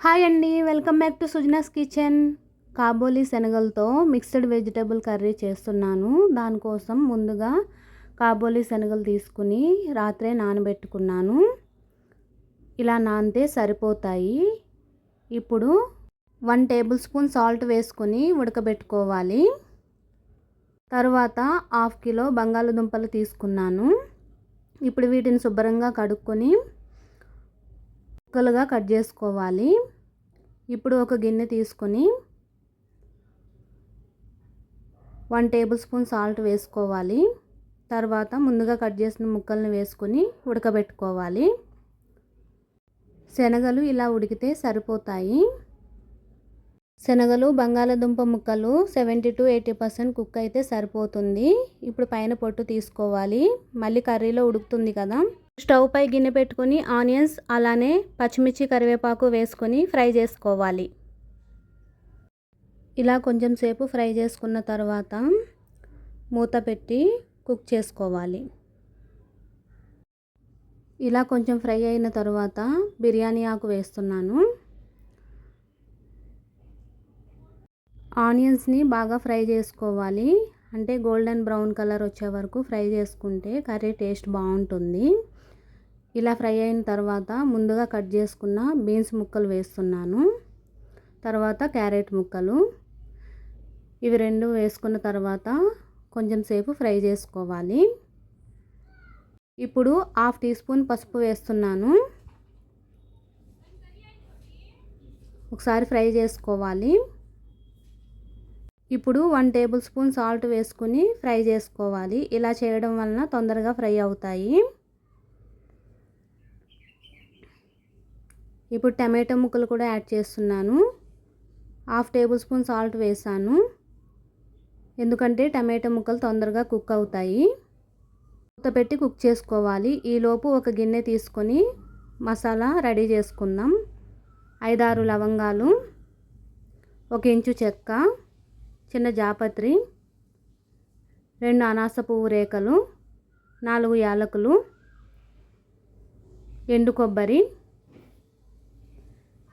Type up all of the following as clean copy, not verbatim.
Hi అండి, welcome back to సుజనాస్ kitchen. కాబోలి శనగలతో mixed vegetable curry చేస్తున్నాను. దానికోసం ముందుగా కాబోలి శనగలు తీసుకుని రాత్రే నానబెట్టుకున్నాను. ఇలా నానితే సరిపోతాయి. ఇప్పుడు 1 టేబుల్ స్పూన్ సాల్ట్ వేసుకొని ఉడకబెట్టుకోవాలి. తర్వాత 1/2 కిలో బంగాళదుంపలు తీసుకున్నాను. ఇప్పుడు వీటిని శుభ్రంగా కడుక్కొని ముక్కలుగా కట్ చేసుకోవాలి. ఇప్పుడు ఒక గిన్నె తీసుకొని 1 టేబుల్ స్పూన్ సాల్ట్ వేసుకోవాలి. తర్వాత ముందుగా కట్ చేసిన ముక్కల్ని వేసుకొని ఉడకబెట్టుకోవాలి. శనగలు ఇలా ఉడికితే సరిపోతాయి. శనగలు బంగాళదుంప ముక్కలు 70 to 80% కుక్ అయితే సరిపోతుంది. ఇప్పుడు పైన పొట్టు తీసుకోవాలి. మళ్ళీ కర్రీలో ఉడుకుతుంది కదా. స్టవ్ పై గిన్నె పెట్టుకొని ఆనియన్స్ అలానే పచ్చిమిర్చి కరివేపాకు వేసుకొని ఫ్రై చేసుకోవాలి. ఇలా కొంచెం సేపు ఫ్రై చేసుకున్న తర్వాత మూత పెట్టి కుక్ చేసుకోవాలి. ఇలా కొంచెం ఫ్రై అయిన తర్వాత బిర్యానీ ఆకు వేస్తున్నాను. ఆనియన్స్ని బాగా ఫ్రై చేసుకోవాలి. అంటే గోల్డెన్ బ్రౌన్ కలర్ వచ్చే వరకు ఫ్రై చేసుకుంటే కర్రీ టేస్ట్ బాగుంటుంది. ఇలా ఫ్రై అయిన తర్వాత ముందుగా కట్ చేసుకున్న బీన్స్ ముక్కలు వేస్తున్నాను. తర్వాత క్యారెట్ ముక్కలు, ఇవి రెండు వేసుకున్న తర్వాత కొంచెం సేపు ఫ్రై చేసుకోవాలి. ఇప్పుడు 1/2 టీ స్పూన్ పసుపు వేస్తున్నాను. ఒకసారి ఫ్రై చేసుకోవాలి. ఇప్పుడు 1 టేబుల్ స్పూన్ సాల్ట్ వేసుకుని ఫ్రై చేసుకోవాలి. ఇలా చేయడం వలన తొందరగా ఫ్రై అవుతాయి. ఇప్పుడు టమాటో ముక్కలు కూడా యాడ్ చేస్తున్నాను. 1/2 టేబుల్ స్పూన్ సాల్ట్ వేసాను, ఎందుకంటే టమాటో ముక్కలు తొందరగా కుక్ అవుతాయి. మూత పెట్టి కుక్ చేసుకోవాలి. ఈలోపు ఒక గిన్నె తీసుకొని మసాలా రెడీ చేసుకుందాం. 5-6 లవంగాలు, 1 ఇంచు చెక్క, చిన్న జాపత్రి, 2 అనాస పువ్వు రేకలు, 4 యాలకులు, ఎండు కొబ్బరి,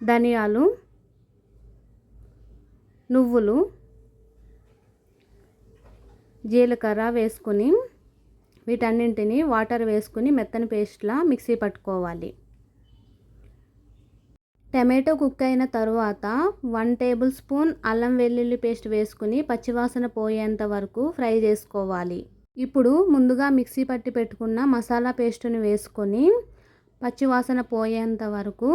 ధనియాలు, నువ్వులు, జీలకర్ర వేసుకొని వీటన్నింటిని వాటర్ వేసుకొని మెత్తని పేస్ట్లా మిక్సీ పట్టుకోవాలి. టమాటో కుక్ అయిన తర్వాత 1 టేబుల్ స్పూన్ అల్లం వెల్లుల్లి పేస్ట్ వేసుకుని పచ్చివాసన పోయేంత వరకు ఫ్రై చేసుకోవాలి. ఇప్పుడు ముందుగా మిక్సీ పట్టి పెట్టుకున్న మసాలా పేస్టుని వేసుకొని పచ్చివాసన పోయేంత వరకు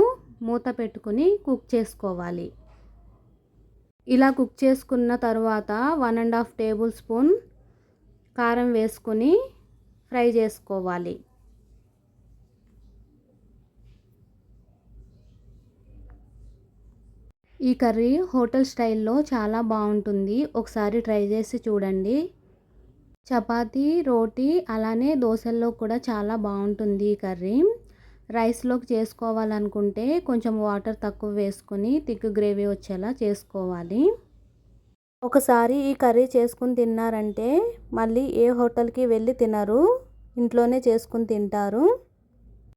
మూత పెట్టుకుని కుక్ చేసుకోవాలి. ఇలా కుక్ చేసుకున్న తర్వాత 1.5 టేబుల్ స్పూన్ కారం వేసుకొని ఫ్రై చేసుకోవాలి. ఈ కర్రీ హోటల్ స్టైల్లో చాలా బాగుంటుంది. ఒకసారి ట్రై చేసి చూడండి. చపాతీ, రోటీ అలానే దోశల్లో కూడా చాలా బాగుంటుంది ఈ కర్రీ. రైస్లోకి చేసుకోవాలనుకుంటే కొంచెం వాటర్ తక్కువ వేసుకొని థిక్ గ్రేవీ వచ్చేలా చేసుకోవాలి. ఒకసారి ఈ కర్రీ చేసుకుని తిన్నారంటే మళ్ళీ ఏ హోటల్కి వెళ్ళి తినరు, ఇంట్లోనే చేసుకుని తింటారు.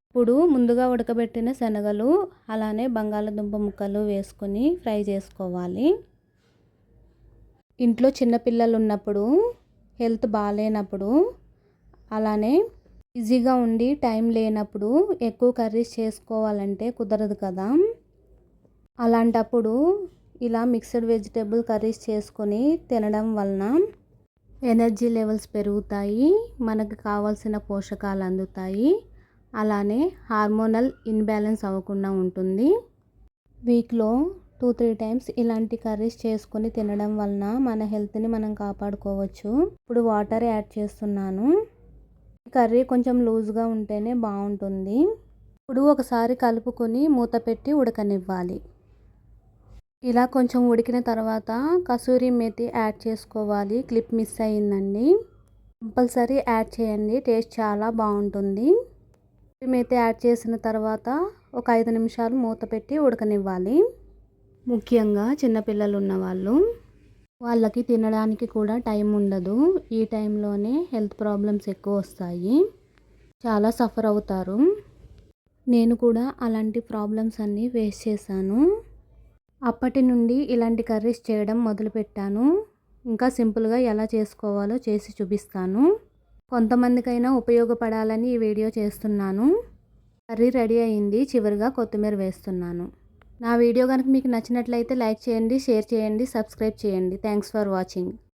ఇప్పుడు ముందుగా ఉడకబెట్టిన శనగలు అలానే బంగాళదుంప ముక్కలు వేసుకొని ఫ్రై చేసుకోవాలి. ఇంట్లో చిన్నపిల్లలు ఉన్నప్పుడు, హెల్త్ బాగాలేనప్పుడు, అలానే ఈజీగా ఉండి టైం లేనప్పుడు ఎక్కువ కర్రీస్ చేసుకోవాలంటే కుదరదు కదా. అలాంటప్పుడు ఇలా మిక్స్డ్ వెజిటేబుల్ కర్రీస్ చేసుకొని తినడం వలన ఎనర్జీ లెవెల్స్ పెరుగుతాయి, మనకు కావాల్సిన పోషకాలు అందుతాయి, అలానే హార్మోనల్ ఇన్బ్యాలెన్స్ అవ్వకుండా ఉంటుంది. వీక్లో 2-3 టైమ్స్ ఇలాంటి కర్రీస్ చేసుకొని తినడం వలన మన హెల్త్ని మనం కాపాడుకోవచ్చు. ఇప్పుడు వాటర్ యాడ్ చేస్తున్నాను. కర్రీ కొంచెం లూజ్గా ఉంటేనే బాగుంటుంది. ఇప్పుడు ఒకసారి కలుపుకొని మూత పెట్టి ఉడకనివ్వాలి. ఇలా కొంచెం ఉడికిన తర్వాత కసూరి మేతి యాడ్ చేసుకోవాలి. క్లిప్ మిస్ అయ్యిందండి, కంపల్సరీ యాడ్ చేయండి, టేస్ట్ చాలా బాగుంటుంది. కసూరి మేతి యాడ్ చేసిన తర్వాత ఒక 5 నిమిషాలు మూత పెట్టి ఉడకనివ్వాలి. ముఖ్యంగా చిన్నపిల్లలు ఉన్నవాళ్ళు, వాళ్ళకి తినడానికి కూడా టైం ఉండదు. ఈ టైంలోనే హెల్త్ ప్రాబ్లమ్స్ ఎక్కువ వస్తాయి, చాలా సఫర్ అవుతారు. నేను కూడా అలాంటి ప్రాబ్లమ్స్ అన్నీ ఫేస్ చేశాను. అప్పటి నుండి ఇలాంటి కర్రీస్ చేయడం మొదలుపెట్టాను. ఇంకా సింపుల్గా ఎలా చేసుకోవాలో చేసి చూపిస్తాను. కొంతమందికైనా ఉపయోగపడాలని ఈ వీడియో చేస్తున్నాను. కర్రీ రెడీ అయింది. చివరిగా కొత్తిమీర వేస్తున్నాను. నా వీడియో కనుక మీకు నచ్చినట్లయితే లైక్ చేయండి, షేర్ చేయండి, సబ్స్క్రైబ్ చేయండి. Thanks for watching.